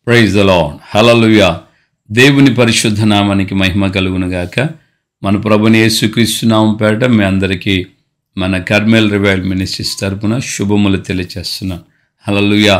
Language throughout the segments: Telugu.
Praise the lord. హల్లెలూయా. దేవుని పరిశుద్ధ నామానికి మహిమ కలుగును గాక. మన ప్రభుని యేసుక్రీస్తు నామం పేరట మీ అందరికీ మన కర్మేల్ రివైవల్ మినిస్ట్రీస్ తరపున శుభములు తెలియజేస్తున్నాను. హల్లెలూయా.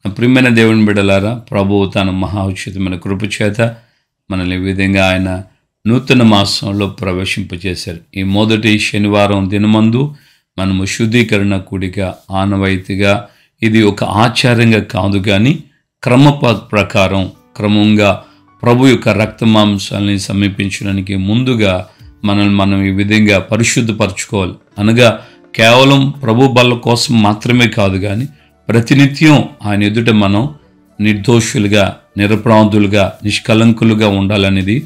నా ప్రియమైన దేవుని బిడ్డలారా, ప్రభువు తన మహా ఉచితమైన కృప చేత మనల్ని ఈ విధంగా ఆయన నూతన మాసంలో ప్రవేశింపచేశారు. ఈ మొదటి శనివారం దినమందు మనము శుద్ధీకరణ కూడిక ఆనవాయితీగా, ఇది ఒక ఆచారంగా కాదు కానీ ప్రకారం క్రమంగా ప్రభు యొక్క రక్త మాంసాలని సమీపించడానికి ముందుగా మనల్ని మనం ఈ విధంగా పరిశుద్ధపరచుకోవాలి. అనగా కేవలం ప్రభు బల్ల కోసం మాత్రమే కాదు కానీ ప్రతినిత్యం ఆయన ఎదుట మనం నిర్దోషులుగా, నిరపరాధులుగా, నిష్కలంకులుగా ఉండాలనేది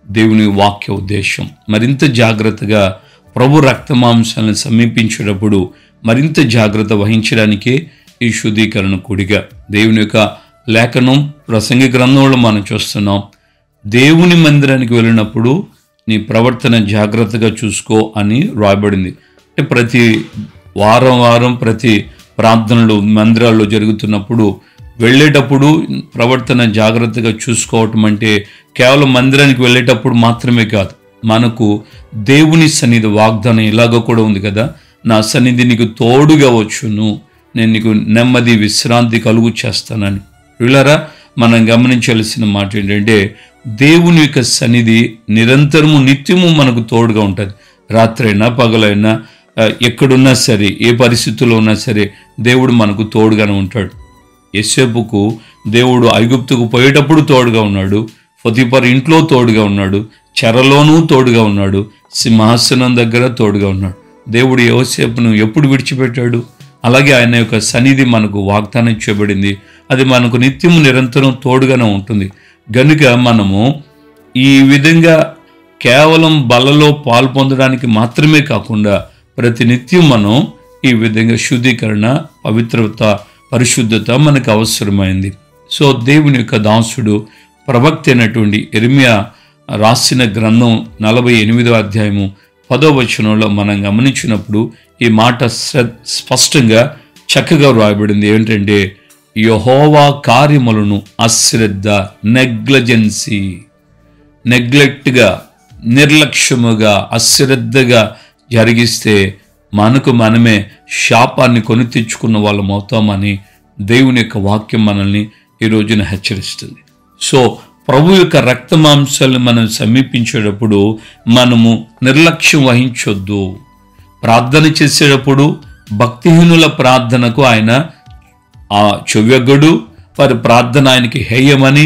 దేవుని వాక్య ఉద్దేశం. మరింత జాగ్రత్తగా ప్రభు రక్త మాంసాలను సమీపించేటప్పుడు మరింత జాగ్రత్త వహించడానికే ఈ శుద్ధీకరణ కూడిక. దేవుని యొక్క లేఖనం ప్రసంగి గ్రంథంలో మనం చూస్తున్నాం, దేవుని మందిరానికి వెళ్ళినప్పుడు నీ ప్రవర్తన జాగ్రత్తగా చూసుకో అని రాయబడింది. అంటే ప్రతి వారం ప్రతి ప్రార్థనలు మందిరాల్లో జరుగుతున్నప్పుడు వెళ్ళేటప్పుడు ప్రవర్తన జాగ్రత్తగా చూసుకోవటం అంటే కేవలం మందిరానికి వెళ్ళేటప్పుడు మాత్రమే కాదు, మనకు దేవుని సన్నిధి వాగ్దానం ఇలాగ కూడా ఉంది కదా, నా సన్నిధి నీకు తోడుగా వచ్చును, నేను నీకు నెమ్మది విశ్రాంతి కలుగు చేస్తానని. వీళ్ళారా, మనం గమనించాల్సిన మాట ఏంటంటే దేవుని యొక్క సన్నిధి నిరంతరము నిత్యము మనకు తోడుగా ఉంటుంది. రాత్రైనా పగలైనా ఎక్కడున్నా సరే, ఏ పరిస్థితుల్లో ఉన్నా సరే దేవుడు మనకు తోడుగానే ఉంటాడు. యోసేపుకు దేవుడు ఐగుప్తుకు పోయేటప్పుడు తోడుగా ఉన్నాడు, పొతిఫర్ ఇంట్లో తోడుగా ఉన్నాడు, చెరలోనూ తోడుగా ఉన్నాడు, సింహాసనం దగ్గర తోడుగా ఉన్నాడు. దేవుడు యోసేపును ఎప్పుడు విడిచిపెట్టాడు? అలాగే ఆయన యొక్క సన్నిధి మనకు వాగ్దానం చేయబడింది, అది మనకు నిత్యము నిరంతరం తోడుగానే ఉంటుంది. గనుక మనము ఈ విధంగా కేవలం బలలో పాలు పొందడానికి మాత్రమే కాకుండా ప్రతినిత్యం మనం ఈ విధంగా శుద్ధీకరణ, పవిత్రత, పరిశుద్ధత మనకు అవసరమైంది. సో దేవుని యొక్క దాసుడు ప్రవక్త అయినటువంటి యెరెమీయా రాసిన గ్రంథం 48వ అధ్యాయము 10వ వచనంలో మనం గమనించినప్పుడు ఈ మాట స్పష్టంగా చక్కగా రాయబడింది. ఏంటంటే యెహోవా కార్యములను అశ్రద్ధ, నెగ్లెక్ట్గా, నిర్లక్ష్యముగా, అశ్రద్ధగా జరిగిస్తే మనకు మనమే శాపాన్ని కొని తెచ్చుకున్న వాళ్ళం అవుతామని దేవుని యొక్క వాక్యం మనల్ని ఈ రోజున హెచ్చరిస్తుంది. సో ప్రభు యొక్క రక్త మాంసాలను మనం సమీపించేటప్పుడు మనము నిర్లక్ష్యం వహించొద్దు. ప్రార్థన చేసేటప్పుడు భక్తిహీనుల ప్రార్థనకు ఆయన చెవ్యొగ్గడు, వారి ప్రార్థన ఆయనకి హేయమని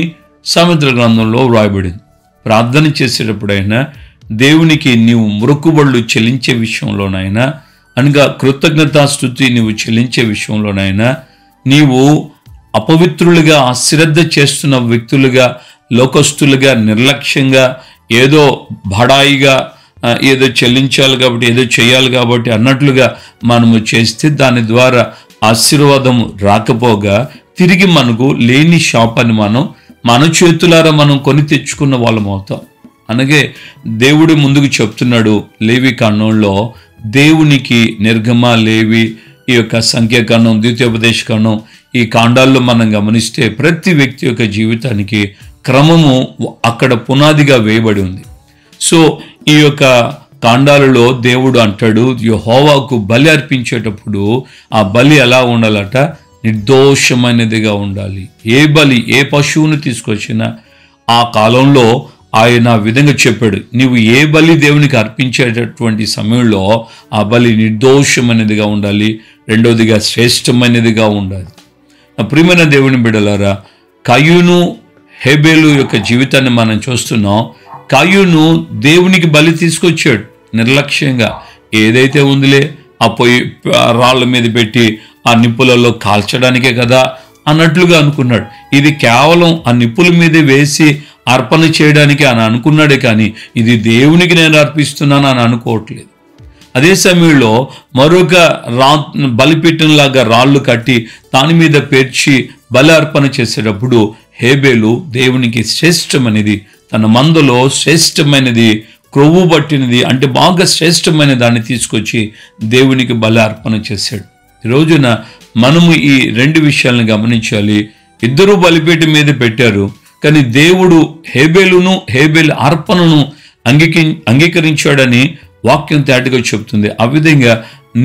సామెతల గ్రంథంలో వ్రాయబడింది. ప్రార్థన చేసేటప్పుడైనా దేవునికి నీవు మొక్కుబడులు చెల్లించే విషయంలోనైనా, అనగా కృతజ్ఞతాస్తుతి నీవు చెల్లించే విషయంలోనైనా, నీవు అపవిత్రులుగా అశ్రద్ధ చేస్తున్న వ్యక్తులుగా, లోకస్తులుగా, నిర్లక్ష్యంగా, ఏదో బడాయిగా, ఏదో చెల్లించాలి కాబట్టి, ఏదో చేయాలి కాబట్టి అన్నట్లుగా మనము చేస్తే దాని ద్వారా ఆశీర్వాదం రాకపోగా తిరిగి మనకు లేని శాపాన్ని మన చేతులారా మనం కొని తెచ్చుకున్న వాళ్ళం అవుతాం. అలాగే దేవుడు ముందుకు చెప్తున్నాడు లేవి కాండంలో, దేవునికి నిర్గమ, లేవి, ఈ యొక్క సంఖ్యాకాండం, ద్వితీయోపదేశ కాండం, ఈ కాండాల్లో మనం గమనిస్తే ప్రతి వ్యక్తి యొక్క జీవితానికి క్రమము అక్కడ పునాదిగా వేయబడి ఉంది. సో ఈ యొక్క కాండాలలో దేవుడు అంటాడు, యెహోవాకు బలి అర్పించేటప్పుడు ఆ బలి ఎలా ఉండాలట? నిర్దోషమైనదిగా ఉండాలి. ఏ పశువును తీసుకొచ్చినా ఆ కాలంలో ఆయన విధంగా చెప్పాడు, నీవు ఏ బలి దేవునికి అర్పించేటటువంటి సమయంలో ఆ బలి నిర్దోషమైనదిగా ఉండాలి, రెండవదిగా శ్రేష్టమైనదిగా ఉండాలి. ప్రియమైన దేవుని బిడ్డలారా, కయీను, హేబేలు యొక్క జీవితాన్ని మనం చూస్తున్నాం. కయీను దేవునికి బలి తీసుకొచ్చాడు నిర్లక్ష్యంగా. ఏదైతే ఉందిలే, ఆ పొయ్యి రాళ్ళ మీద పెట్టి ఆ నిప్పులలో కాల్చడానికే కదా అన్నట్లుగా అనుకున్నాడు. ఇది కేవలం ఆ నిప్పుల మీద వేసి అర్పణ చేయడానికి అని అనుకున్నాడే కానీ ఇది దేవునికి నేను అర్పిస్తున్నాను అని అనుకోవట్లేదు. అదే సమయంలో మరొక బలిపీఠంలాగా రాళ్ళు కట్టి దాని మీద పేర్చి బలి అర్పణ చేసేటప్పుడు హేబేలు దేవునికి శ్రేష్టమైనది, తన మందలో శ్రేష్టమైనది, క్రొవ్వు పట్టినది, అంటే బాగా శ్రేష్టమైన దాన్ని తీసుకొచ్చి దేవునికి బలి అర్పణ చేశాడు. ఈ రోజున మనము ఈ రెండు విషయాలను గమనించాలి. ఇద్దరూ బలిపీఠం మీద పెట్టారు. కానీ దేవుడు హేబేలు అర్పణను అంగీకరించాడని వాక్యం తేటగా చెప్తుంది. ఆ విధంగా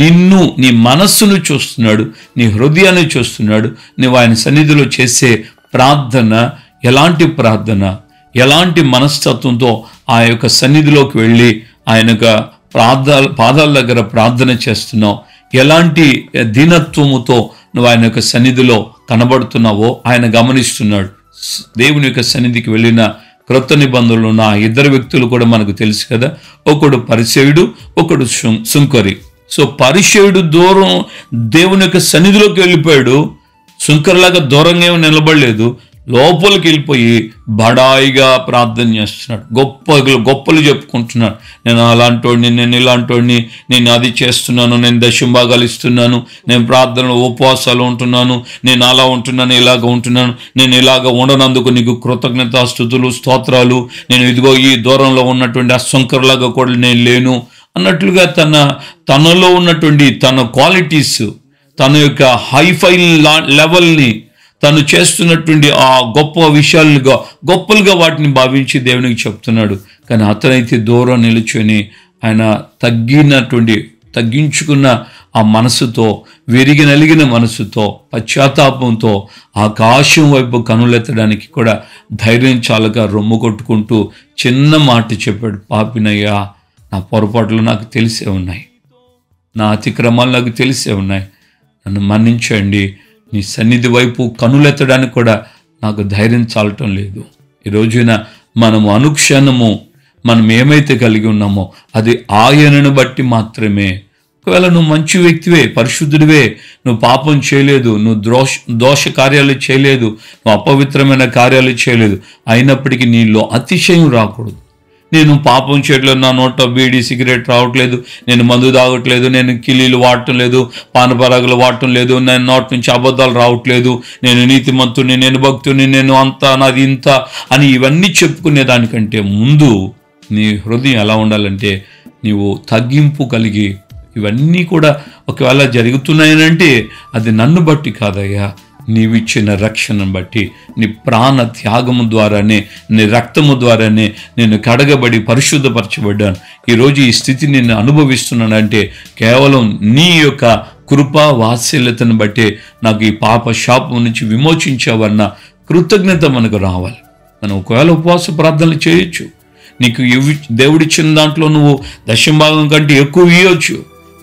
నిన్ను, నీ మనస్సును చూస్తున్నాడు, నీ హృదయాన్ని చూస్తున్నాడు. నువ్వు ఆయన సన్నిధిలో చేసే ప్రార్థన ఎలాంటి మనస్తత్వంతో ఆ యొక్క సన్నిధిలోకి వెళ్ళి ఆయన యొక్క పాదాల దగ్గర ప్రార్థన చేస్తున్నావు, ఎలాంటి దీనత్వముతో నువ్వు ఆయన యొక్క సన్నిధిలో కనబడుతున్నావో ఆయన గమనిస్తున్నాడు. దేవుని యొక్క సన్నిధికి వెళ్ళిన క్రొత్త నిబంధనలు ఉన్న ఆ ఇద్దరు వ్యక్తులు కూడా మనకు తెలుసు కదా. ఒకడు పరిసయుడు, ఒకడు సుంకరి. సో పరిసయుడు దూరం దేవుని యొక్క సన్నిధిలోకి వెళ్ళిపోయాడు. సుంకరిలాగా దూరంగా ఏమీ నిలబడలేదు, లోపలికి వెళ్ళిపోయి బడాయిగా ప్రార్థన చేస్తున్నాడు. గొప్పలు చెప్పుకుంటున్నాడు. నేను అలాంటోడిని, నేను ఇలాంటోడిని, నేను అది చేస్తున్నాను, నేను దశంభాగాలు ఇస్తున్నాను, నేను ప్రార్థనలు ఉపవాసాలు ఉంటున్నాను, నేను అలా ఉంటున్నాను, ఇలాగ ఉంటున్నాను, నేను ఇలాగ ఉండనందుకు నీకు కృతజ్ఞతాస్తుతులు, స్తోత్రాలు, నేను ఇదిగో ఈ దూరంలో ఉన్నటువంటి అసంకర్లాగా కూడా నేను లేను అన్నట్లుగా తనలో ఉన్నటువంటి తన క్వాలిటీస్, తన యొక్క హైఫై లెవెల్ని, తను చేస్తున్నటువంటి ఆ గొప్ప విషయాలుగా గొప్పలుగా వాటిని భావించి దేవునికి చెప్తున్నాడు. కానీ అతనైతే దూరం నిలుచుని ఆయన తగ్గించుకున్న ఆ మనసుతో, విరిగి నలిగిన మనసుతో, పశ్చాత్తాపంతో ఆకాశం వైపు కనులెత్తడానికి కూడా ధైర్యం చాలక రొమ్ము కొట్టుకుంటూ చిన్న మాట చెప్పాడు. పాపినయ్యా, నా పొరపాట్లు నాకు తెలిసే ఉన్నాయి, నా అతిక్రమాలు నాకు తెలిసే ఉన్నాయి, నన్ను మన్నించండి. నీ సన్నిధి వైపు కనులెత్తడానికి కూడా నాకు ధైర్యం చాలటం లేదు. ఈ రోజున మనము అనుక్షణము మనం ఏమైతే కలిగి ఉన్నామో అది ఆయనను బట్టి మాత్రమే. ఒకవేళ నువ్వు మంచి వ్యక్తివే, పరిశుద్ధుడివే, నువ్వు పాపం చేయలేదు, నువ్వు దోష కార్యాలు చేయలేదు, నువ్వు అపవిత్రమైన కార్యాలు చేయలేదు, అయినప్పటికీ నీలో అతిశయం రాకూడదు. నేను పాపం చేయట్లేదు, నా నోట బీడీ సిగరెట్ రావట్లేదు, నేను మందు తాగట్లేదు, నేను కిలీలు వాడటం లేదు, పానపరాగులు వాడటం లేదు, నేను నోటి నుంచి అబద్ధాలు రావట్లేదు, నేను నీతిమంతుని, నేను భక్తుని, నేను అంతా, నాది ఇంత అని ఇవన్నీ చెప్పుకునే దానికంటే ముందు నీ హృదయం ఎలా ఉండాలంటే నీవు తగ్గింపు కలిగి, ఇవన్నీ కూడా ఒకవేళ జరుగుతున్నాయనంటే అది నన్ను బట్టి కాదయ్యా, నీవిచ్చిన రక్షణను బట్టి, నీ ప్రాణ త్యాగము ద్వారానే, నీ రక్తము ద్వారానే నేను కడగబడి పరిశుద్ధపరచబడ్డాను. ఈరోజు ఈ స్థితి నేను అనుభవిస్తున్నానంటే కేవలం నీ యొక్క కృపా వాత్సల్యతను బట్టే నాకు ఈ పాప శాపం నుంచి విమోచించావన్న కృతజ్ఞత మనకు రావాలి. మనం ఒకవేళ ఉపవాస ప్రార్థనలు చేయొచ్చు, నీకు దేవుడిచ్చిన దాంట్లో నువ్వు దశంభాగం కంటే ఎక్కువ ఇవ్వచ్చు.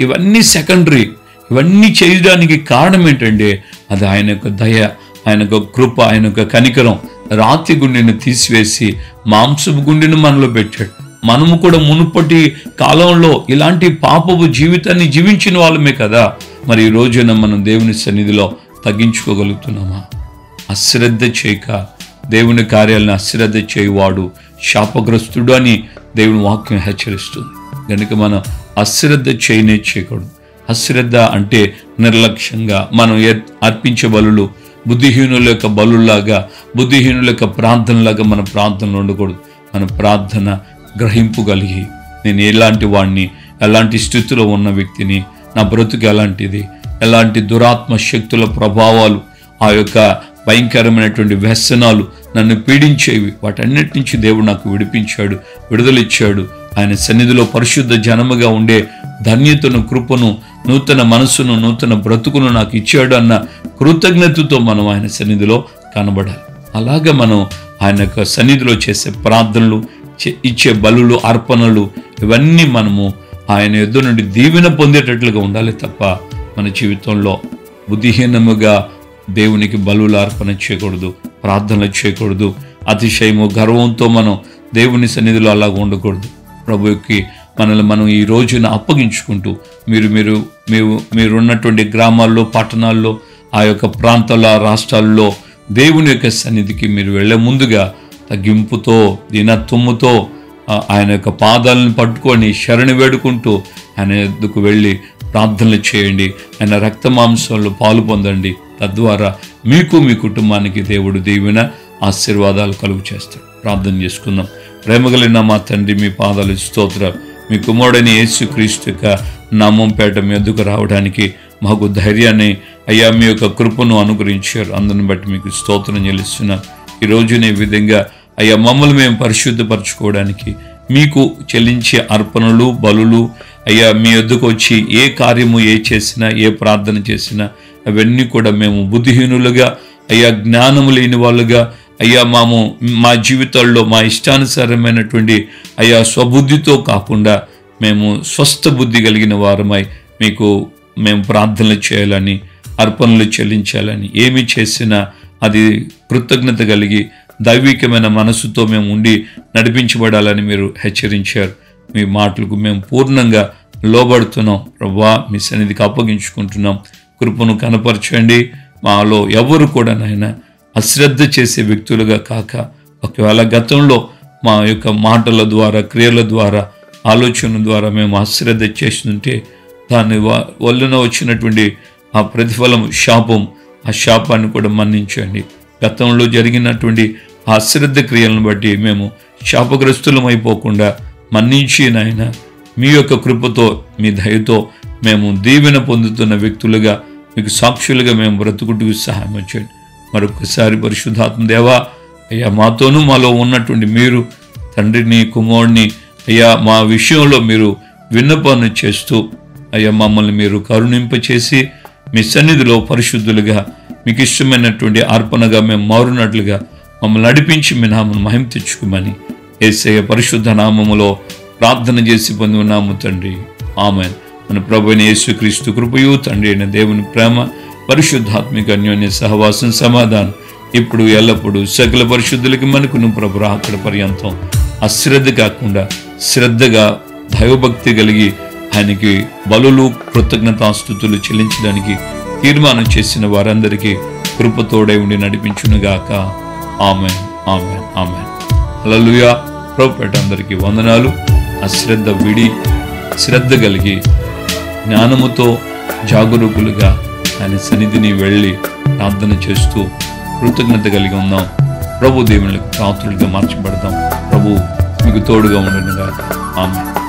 ఇవన్నీ సెకండరీ. ఇవన్నీ చేయడానికి కారణం ఏంటంటే అది ఆయన యొక్క దయ, ఆయన యొక్క కృప, ఆయన యొక్క కనికరం. రాతి గుండెను తీసివేసి మాంసపు గుండెను మనలో పెట్టాడు. మనము కూడా మునుపటి కాలంలో ఇలాంటి పాపపు జీవితాన్ని జీవించిన వాళ్ళమే కదా. మరి ఈ రోజున మనం దేవుని సన్నిధిలో తగ్గించుకోగలుగుతున్నామా? అశ్రద్ధ చేయక దేవుని కార్యాలను అశ్రద్ధ చేయువాడు శాపగ్రస్తుడు అని దేవుని వాక్యం హెచ్చరిస్తుంది. కనుక మనం అశ్రద్ధ చేయకూడదు. అశ్రద్ధ అంటే నిర్లక్ష్యంగా మనం అర్పించే బలులు బుద్ధిహీనుల యొక్క బలులాగా, బుద్ధిహీనుల యొక్క ప్రార్థనలాగా మన ప్రార్థనలు ఉండకూడదు. మన ప్రార్థన గ్రహింపు కలిగి, నేను ఎలాంటి వాడిని, ఎలాంటి స్థితిలో ఉన్న వ్యక్తిని, నా బ్రతుకు ఎలాంటిది, ఎలాంటి దురాత్మ శక్తుల ప్రభావాలు, ఆ యొక్క భయంకరమైనటువంటి వ్యసనాలు నన్ను పీడించేవి, వాటన్నిటి నుంచి దేవుడు నాకు విడిపించాడు, విడుదలిచ్చాడు. ఆయన సన్నిధిలో పరిశుద్ధ జనముగా ఉండే ధన్యతను, కృపను, నూతన మనసును, నూతన బ్రతుకును నాకు ఇచ్చాడు అన్న కృతజ్ఞతతో మనం ఆయన సన్నిధిలో కనబడాలి. అలాగే మనం ఆయన యొక్క సన్నిధిలో చేసే ప్రార్థనలు, ఇచ్చే బలులు, అర్పణలు, ఇవన్నీ మనము ఆయన యొద్ద నుండి దీవెన పొందేటట్లుగా ఉండాలి తప్ప మన జీవితంలో బుద్ధిహీనముగా దేవునికి బలులు అర్పణ చేయకూడదు, ప్రార్థనలు చేయకూడదు. అతిశయము, గర్వంతో మనం దేవుని సన్నిధిలో అలాగ ఉండకూడదు. ప్రభువుకి మనల్ని మనం ఈ రోజున అప్పగించుకుంటూ మీరున్నటువంటి గ్రామాల్లో, పట్టణాల్లో, ఆ యొక్క ప్రాంతాల, రాష్ట్రాల్లో దేవుని యొక్క సన్నిధికి మీరు వెళ్ళే ముందుగా తగ్గింపుతో, దీనత్వముతో ఆయన యొక్క పాదాలను పట్టుకొని శరణి వేడుకుంటూ ఆయన ఎద్దుకు వెళ్ళి ప్రార్థనలు చేయండి. ఆయన రక్త మాంసాల్లో పాలు పొందండి. తద్వారా మీకు, మీ కుటుంబానికి దేవుడు దీవెన, ఆశీర్వాదాలు కలుగు చేస్తాడు. ప్రార్థన చేసుకుందాం. ప్రేమగలిగిన మా తండ్రి, మీ పాదాలు స్తోత్రాలు. మీ కుమారుడైన యేసుక్రీస్తు యొక్క నామం పేట మీ ఎద్దుకు రావడానికి మాకు ధైర్యాన్ని, అయ్యా మీ యొక్క కృపను అనుగ్రహించారు. అందుని బట్టి మీకు స్తోత్రం చెల్లిస్తున్నాం. ఈ రోజున ఈ విధంగా అయ్యా మమ్మల్ని మేము పరిశుద్ధపరచుకోవడానికి మీకు చెల్లించే అర్పణలు బలులు అయ్యా మీ యొద్దకు వచ్చి ఏ కార్యము ఏ చేసినా ఏ ప్రార్థన చేసినా అవన్నీ కూడా మేము బుద్ధిహీనులుగా అయ్యా జ్ఞానము లేని వాళ్ళుగా అయ్యా మా జీవితాల్లో మా ఇష్టానుసారమైనటువంటి అయ్యా స్వబుద్ధితో కాకుండా మేము స్వస్థ బుద్ధి కలిగిన వారమై మీకు మేము ప్రార్థనలు చేయాలని అర్పణలు చెల్లించాలని ఏమి చేసినా అది కృతజ్ఞత కలిగి దైవికమైన మనసుతో మేము ఉండి నడిపించబడాలని మీరు హెచ్చరించారు. మీ మాటలకు మేము పూర్ణంగా లోబడుతున్నాం ప్రభువా. మీ సన్నిధికి అప్పగించుకుంటున్నాం. కృపను కనపరచండి. మాలో ఎవరు కూడా నాయన అశ్రద్ధ చేసే వ్యక్తులుగా కాక ఒకవేళ గతంలో మా యొక్క మాటల ద్వారా క్రియల ద్వారా ఆలోచన ద్వారా మేము అశ్రద్ధ చేస్తుంటే దాని వలన వచ్చినటువంటి ఆ ప్రతిఫలం శాపం, ఆ శాపాన్ని కూడా మన్నించండి. గతంలో జరిగినటువంటి ఆ అశ్రద్ధ క్రియలను బట్టి మేము శాపగ్రస్తులం అయిపోకుండా మన్నించి నాయన మీ యొక్క కృపతో మీ దయతో మేము దీవెన పొందుతున్న వ్యక్తులుగా మీకు సాక్షులుగా మేము బ్రతుకుటకు సహాయం వచ్చండి. మరొకసారి పరిశుద్ధాత్మ దేవా అయ్యా మాతోనూ మాలో ఉన్నటువంటి మీరు తండ్రిని కుమారుడిని అయ్యా మా విషయంలో మీరు విన్నపాన్ని చేస్తూ అయ్యా మమ్మల్ని మీరు కరుణింపచేసి మీ సన్నిధిలో పరిశుద్ధులుగా మీకు ఇష్టమైనటువంటి అర్పణగా మేము మారునట్లుగా మమ్మల్ని నడిపించి మీ నామను మహిమ తెచ్చుకోమని యేసయ్య పరిశుద్ధ నామములో ప్రార్థన చేసి పొంది ఉన్నాము తండ్రి. ఆమేన్. మన ప్రభువైన యేసుక్రీస్తు కృపయు తండ్రి అయిన దేవుని ప్రేమ పరిశుద్ధాత్మిక అన్యోన్య సహవాసం సమాధానం ఇప్పుడు ఎల్లప్పుడూ సకల పరిశుద్ధులకి మనకును ప్రభు అక్కడ పర్యంతం అశ్రద్ధ కాకుండా శ్రద్ధగా దైవభక్తి కలిగి ఆయనకి బలులు కృతజ్ఞతాస్తుతులు చెల్లించడానికి తీర్మానం చేసిన వారందరికీ కృపతోడై ఉండి నడిపించునుగాక. ఆమేన్, ఆమేన్, ఆమేన్. హల్లెలూయా. ప్రభుపేట అందరికీ వందనాలు. అశ్రద్ధ విడి శ్రద్ధ కలిగి జ్ఞానముతో జాగరూకులుగా ఆయన సన్నిధిని వెళ్ళి ప్రార్థన చేస్తూ కృతజ్ఞత కలిగి ఉందాం. ప్రభు దేవునికి పాత్రులుగా మార్చబడదాం. ప్రభు మీకు తోడుగా ఉండనుగాక. ఆమేన్.